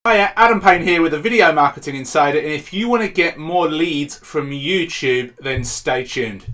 Hiya, Adam Payne here with a Video Marketing Insider, and if you want to get more leads from YouTube, then stay tuned.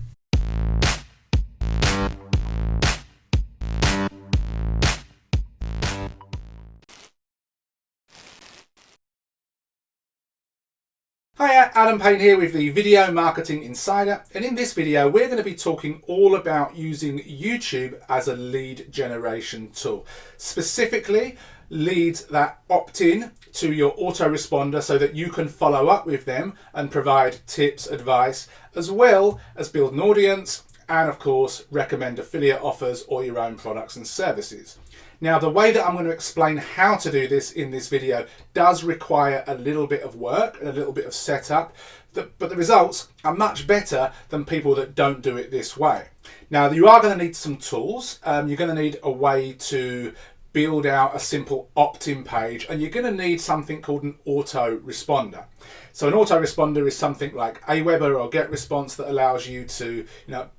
Hiya, Adam Payne here with the Video Marketing Insider, and in this video we're going to be talking all about using YouTube as a lead generation tool. Specifically, leads that opt in to your autoresponder so that you can follow up with them and provide tips, advice, as well as build an audience and of course recommend affiliate offers or your own products and services. Now, the way that I'm going to explain how to do this in this video does require a little bit of work, a little bit of setup, but the results are much better than people that don't do it this way. Now, you are going to need some tools. You're going to need a way to build out a simple opt-in page, and you're going to need something called an autoresponder. So an autoresponder is something like Aweber or GetResponse that allows you to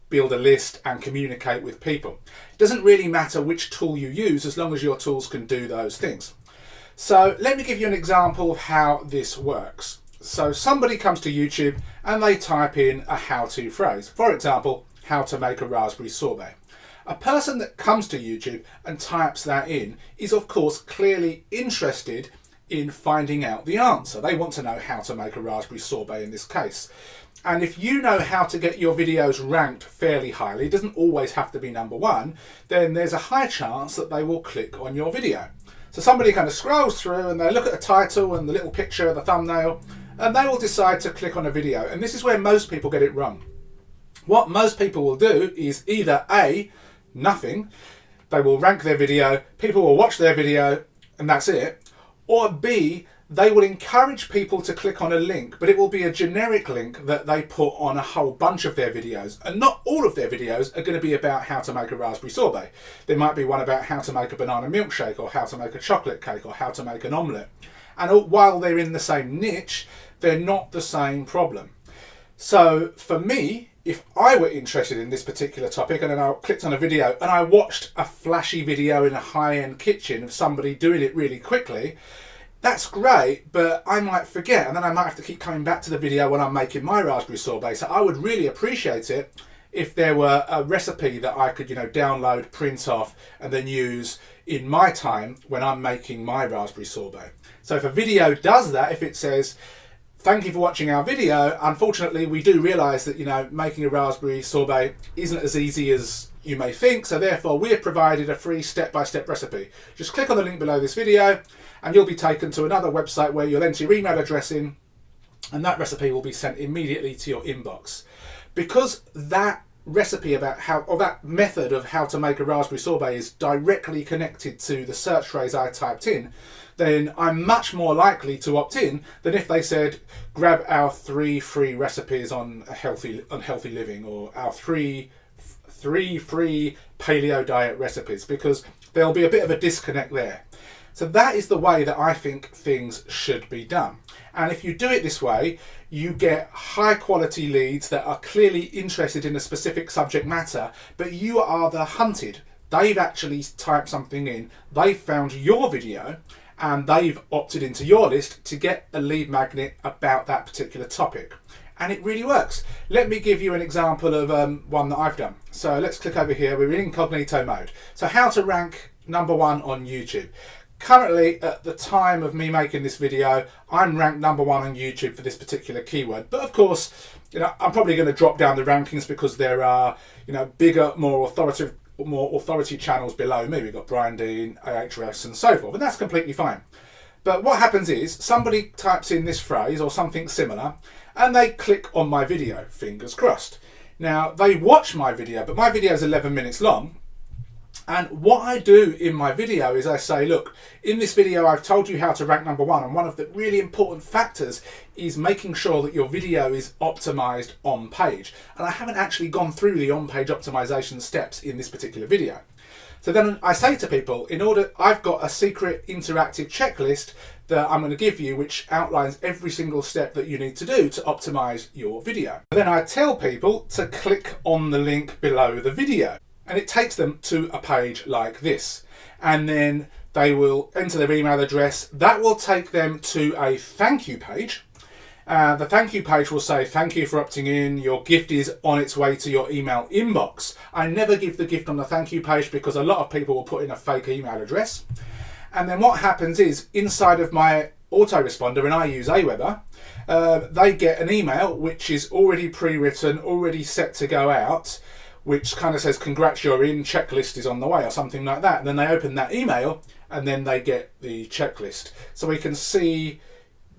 build a list and communicate with people. It doesn't really matter which tool you use as long as your tools can do those things. So let me give you an example of how this works. So somebody comes to YouTube and they type in a how-to phrase. For example, how to make a raspberry sorbet. A person that comes to YouTube and types that in is of course clearly interested in finding out the answer. They want to know how to make a raspberry sorbet in this case. And if you know how to get your videos ranked fairly highly, it doesn't always have to be number one, then there's a high chance that they will click on your video. So somebody kind of scrolls through and they look at the title and the little picture of the thumbnail and they will decide to click on a video. And this is where most people get it wrong. What most people will do is either A, nothing, they will rank their video, people will watch their video and that's it, or B, they will encourage people to click on a link, but it will be a generic link that they put on a whole bunch of their videos, and not all of their videos are going to be about how to make a raspberry sorbet. There might be one about how to make a banana milkshake or how to make a chocolate cake or how to make an omelette, and while they're in the same niche, they're not the same problem. So for me, if I were interested in this particular topic and then I clicked on a video and I watched a flashy video in a high-end kitchen of somebody doing it really quickly, that's great, but I might forget and then I might have to keep coming back to the video when I'm making my raspberry sorbet. So I would really appreciate it if there were a recipe that I could, download, print off and then use in my time when I'm making my raspberry sorbet. So if a video does that, if it says, "Thank you for watching our video. Unfortunately, we do realise that, making a raspberry sorbet isn't as easy as you may think, so therefore we have provided a free step-by-step recipe. Just click on the link below this video and you'll be taken to another website where you'll enter your email address in and that recipe will be sent immediately to your inbox." Because that recipe that method of how to make a raspberry sorbet is directly connected to the search phrase I typed in, then I'm much more likely to opt in than if they said, "Grab our 3 free recipes on healthy living," or our three free paleo diet recipes, because there'll be a bit of a disconnect there. So that is the way that I think things should be done. And if you do it this way, you get high quality leads that are clearly interested in a specific subject matter, but you are the hunted. They've actually typed something in, they've found your video, and they've opted into your list to get a lead magnet about that particular topic. And it really works. Let me give you an example of one that I've done. So let's click over here, we're in incognito mode. So how to rank #1 on YouTube. Currently, at the time of me making this video, I'm ranked #1 on YouTube for this particular keyword. But of course, I'm probably going to drop down the rankings because there are, bigger, more authority channels below me. We've got Brian Dean, Ahrefs and so forth, and that's completely fine. But what happens is somebody types in this phrase or something similar and they click on my video, fingers crossed. Now they watch my video, but my video is 11 minutes long. And what I do in my video is I say, look, in this video I've told you how to rank #1, and one of the really important factors is making sure that your video is optimized on page. And I haven't actually gone through the on-page optimization steps in this particular video. So then I say to people, I've got a secret interactive checklist that I'm going to give you, which outlines every single step that you need to do to optimize your video. Then I tell people to click on the link below the video, and it takes them to a page like this. And then They will enter their email address. That will take them to a thank you page. The thank you page will say, thank you for opting in. Your gift is on its way to your email inbox. I never give the gift on the thank you page because a lot of people will put in a fake email address. And then what happens is, inside of my autoresponder, and I use Aweber, they get an email which is already pre-written, already set to go out, which kind of says, congrats, you're in, checklist is on the way, or something like that. And then they open that email and then they get the checklist. So we can see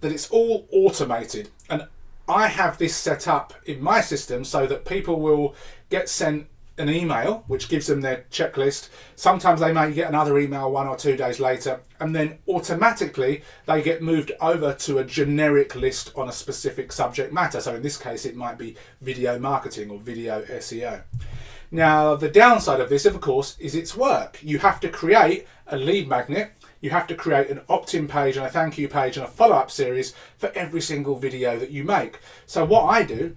that it's all automated. And I have this set up in my system so that people will get sent an email which gives them their checklist. Sometimes they may get another email 1 or 2 days later, and then automatically they get moved over to a generic list on a specific subject matter. So in this case it might be video marketing or video SEO. Now the downside of this, of course, is its work. You have to create a lead magnet, you have to create an opt-in page and a thank you page and a follow-up series for every single video that you make. So what I do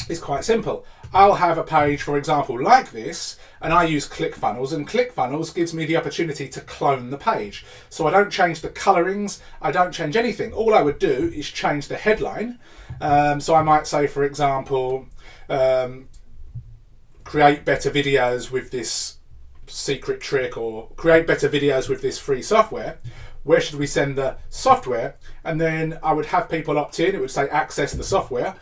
is quite simple. I'll have a page, for example, like this, and I use ClickFunnels, and ClickFunnels gives me the opportunity to clone the page. So I don't change the colorings, I don't change anything. All I would do is change the headline. So I might say, for example, create better videos with this secret trick, or create better videos with this free software. Where should we send the software? And then I would have people opt in. It would say access the software.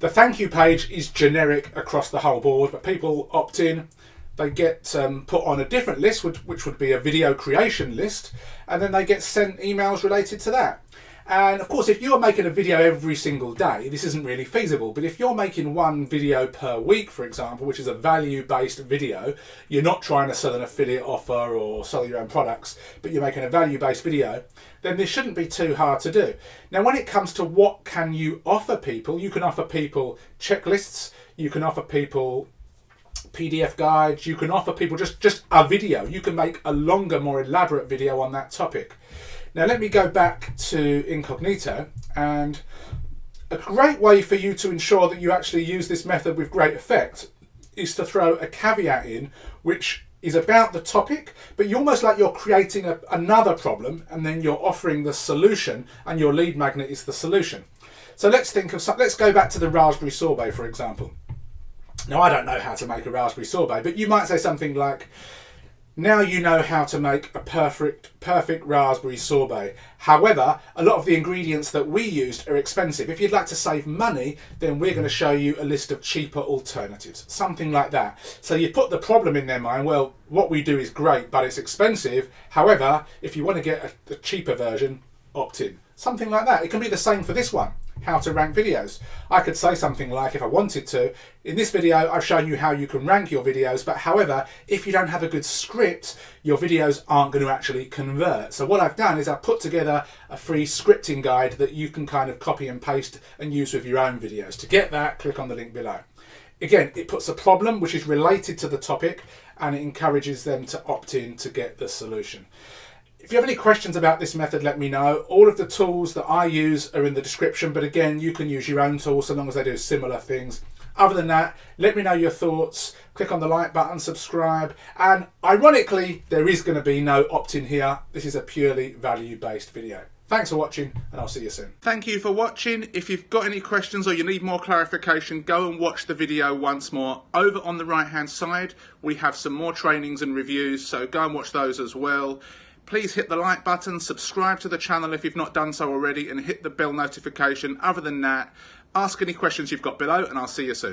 The thank you page is generic across the whole board, but people opt in. They get put on a different list, which would be a video creation list, and then they get sent emails related to that. And of course, if you're making a video every single day, this isn't really feasible. But if you're making one video per week, for example, which is a value-based video, you're not trying to sell an affiliate offer or sell your own products, but you're making a value-based video, then this shouldn't be too hard to do. Now, when it comes to what can you offer people, you can offer people checklists, you can offer people PDF guides, you can offer people just a video. You can make a longer, more elaborate video on that topic. Now let me go back to Incognito, and a great way for you to ensure that you actually use this method with great effect is to throw a caveat in which is about the topic, but you're almost like you're creating another problem and then you're offering the solution, and your lead magnet is the solution. So let's go back to the raspberry sorbet, for example. Now I don't know how to make a raspberry sorbet, but you might say something like, now you know how to make a perfect raspberry sorbet. However, a lot of the ingredients that we used are expensive. If you'd like to save money, then we're going to show you a list of cheaper alternatives. Something like that. So you put the problem in their mind, well, what we do is great, but it's expensive. However, if you want to get a cheaper version, opt in. Something like that. It can be the same for this one. How to rank videos. I could say something like, if I wanted to, in this video I've shown you how you can rank your videos, but however, if you don't have a good script, your videos aren't going to actually convert. So what I've done is I've put together a free scripting guide that you can kind of copy and paste and use with your own videos. To get that, click on the link below. Again, it puts a problem which is related to the topic, and it encourages them to opt in to get the solution. If you have any questions about this method, let me know. All of the tools that I use are in the description, but again, you can use your own tools so long as they do similar things. Other than that, let me know your thoughts. Click on the like button, subscribe, and ironically, there is going to be no opt-in here. This is a purely value-based video. Thanks for watching, and I'll see you soon. Thank you for watching. If you've got any questions or you need more clarification, go and watch the video once more. Over on the right-hand side, we have some more trainings and reviews, so go and watch those as well. Please hit the like button, subscribe to the channel if you've not done so already, and hit the bell notification. Other than that, ask any questions you've got below, and I'll see you soon.